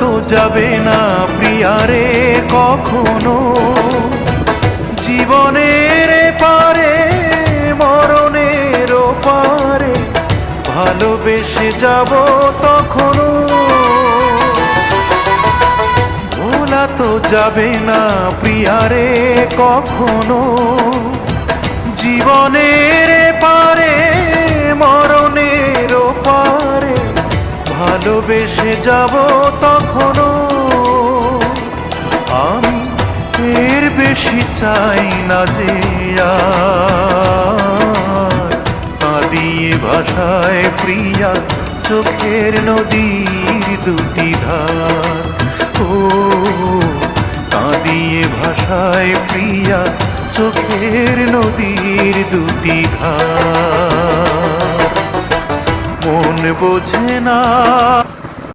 তো যাবে না প্রিয়ারে কখনো, জীবনের পারে মরণের পারে ভালোবেসে যাব তখনো। ভোলা তো যাবে না প্রিয়ারে কখনো, জীবনের পারে মরণের পারে ভালোবেসে যাব তখনো। আমি এর বেশি চাই না যে আর কাঁদিয়ে ভাষায় প্রিয়া চোখের নদীর দুটি ধার। ও কাঁদিয়ে ভাষায় প্রিয়া চোখের নদীর দুটি ধার। মন বোঝে না